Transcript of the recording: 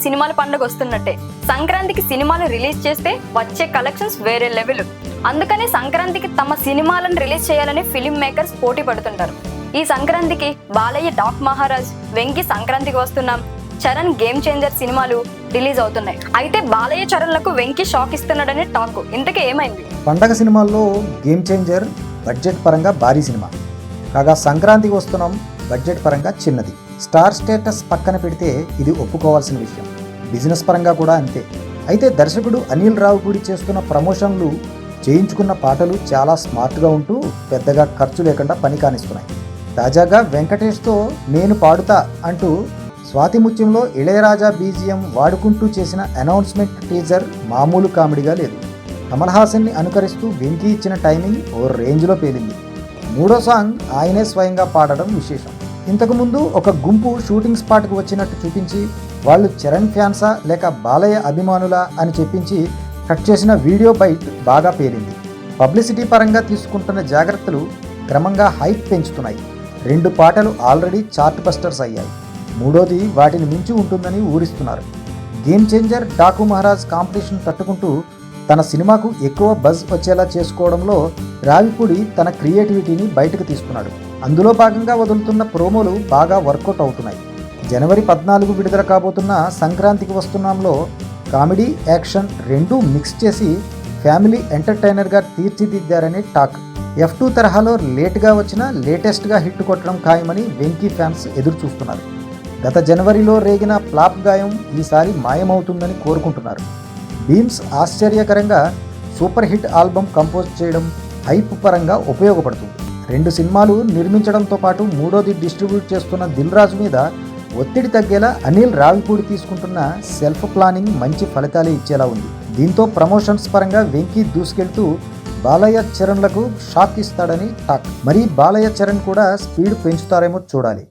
సినిమాల పండుగ వస్తున్నట్టే. సంక్రాంతికి సినిమాలు రిలీజ్ చేస్తే వచ్చే కలెక్షన్స్ వేరే లెవెల్. అందుకనే సంక్రాంతికి తమ సినిమాలను రిలీజ్ చేయాలని ఫిలిం మేకర్స్ పోటీ పడుతుంటారు. ఈ సంక్రాంతికి బాలయ్య డాక్ మహారాజ్, వెంకీ సంక్రాంతికి వస్తున్నాం, చరణ్ గేమ్ చేంజర్ సినిమాలు రిలీజ్ అవుతున్నాయి. అయితే బాలయ్య చరణ్లకు వెంకీ షాక్ ఇస్తున్నాడని టాక్. ఇంతకీ ఏమైంది? పండగ సినిమాల్లో గేమ్ చేంజర్ బడ్జెట్ పరంగా భారీ సినిమా కాగా, సంక్రాంతికి వస్తున్నాం బడ్జెట్ పరంగా చిన్నది. స్టార్ స్టేటస్ పక్కన పెడితే ఇది ఒప్పుకోవాల్సిన విషయం. బిజినెస్ పరంగా కూడా అంతే. అయితే దర్శకుడు అనిల్ రావిపూడి చేస్తున్న ప్రమోషన్లు, చేయించుకున్న పాటలు చాలా స్మార్ట్గా ఉంటూ పెద్దగా ఖర్చు లేకుండా పని కానిస్తున్నాయి. తాజాగా వెంకటేష్తో నేను పాడుతా అంటూ స్వాతి ముత్యంలో ఇళయరాజా బీజిఎం వాడుకుంటూ చేసిన అనౌన్స్మెంట్ టీజర్ మామూలు కామెడీగా లేదు. కమల్ హాసన్ని అనుకరిస్తూ వెంకీ ఇచ్చిన టైమింగ్ ఓ రేంజ్లో పేలింది. మూడో సాంగ్ ఆయనే స్వయంగా పాడడం విశేషం. ఇంతకుముందు ఒక గుంపు షూటింగ్ స్పాట్కు వచ్చినట్టు చూపించి వాళ్ళు చరణ్ ఫ్యాన్సా లేక బాలయ్య అభిమానులా అని చెప్పించి కట్ చేసిన వీడియో బైట్ బాగా పేలింది. పబ్లిసిటీ పరంగా తీసుకుంటున్న జాగ్రత్తలు క్రమంగా హైప్ పెంచుతున్నాయి. 2 పాటలు ఆల్రెడీ చార్ట్ బస్టర్స్ అయ్యాయి. మూడోది వాటిని మించి ఉంటుందని ఊరిస్తున్నారు. Game Changer Daaku Maharaj competition తట్టుకుంటూ తన సినిమాకు ఎక్కువ బజ్ వచ్చేలా చేసుకోవడంలో రావిపూడి తన క్రియేటివిటీని బయటకు తీసుకున్నాడు. అందులో భాగంగా వదులుతున్న ప్రోమోలు బాగా వర్కౌట్ అవుతున్నాయి. జనవరి 14 విడుదల కాబోతున్న సంక్రాంతికి వస్తున్నాంలో కామెడీ, యాక్షన్ రెండూ మిక్స్ చేసి ఫ్యామిలీ ఎంటర్టైనర్గా తీర్చిదిద్దారని టాక్. F2 తరహాలో లేట్గా వచ్చిన లేటెస్ట్గా హిట్ కొట్టడం ఖాయమని వెంకీ ఫ్యాన్స్ ఎదురు చూస్తున్నారు. గత జనవరిలో రేగిన ఫ్లాప్ గాయం ఈసారి మాయమవుతుందని కోరుకుంటున్నారు. బీమ్స్ ఆశ్చర్యకరంగా సూపర్ హిట్ ఆల్బమ్ కంపోజ్ చేయడం హైప్ పరంగా ఉపయోగపడుతుంది. 2 సినిమాలు నిర్మించడంతో పాటు మూడోది డిస్ట్రిబ్యూట్ చేస్తున్న దిల్ రాజు మీద ఒత్తిడి తగ్గేలా అనిల్ రావిపూడి తీసుకుంటున్న సెల్ఫ్ ప్లానింగ్ మంచి ఫలితాలే ఇచ్చేలా ఉంది. దీంతో ప్రమోషన్స్ పరంగా వెంకీ దూసుకెళ్తూ బాలయ్య చరణ్లకు షాక్ ఇస్తాడని టాక్. మరి బాలయ్య చరణ్ కూడా స్పీడ్ పెంచుతారేమో చూడాలి.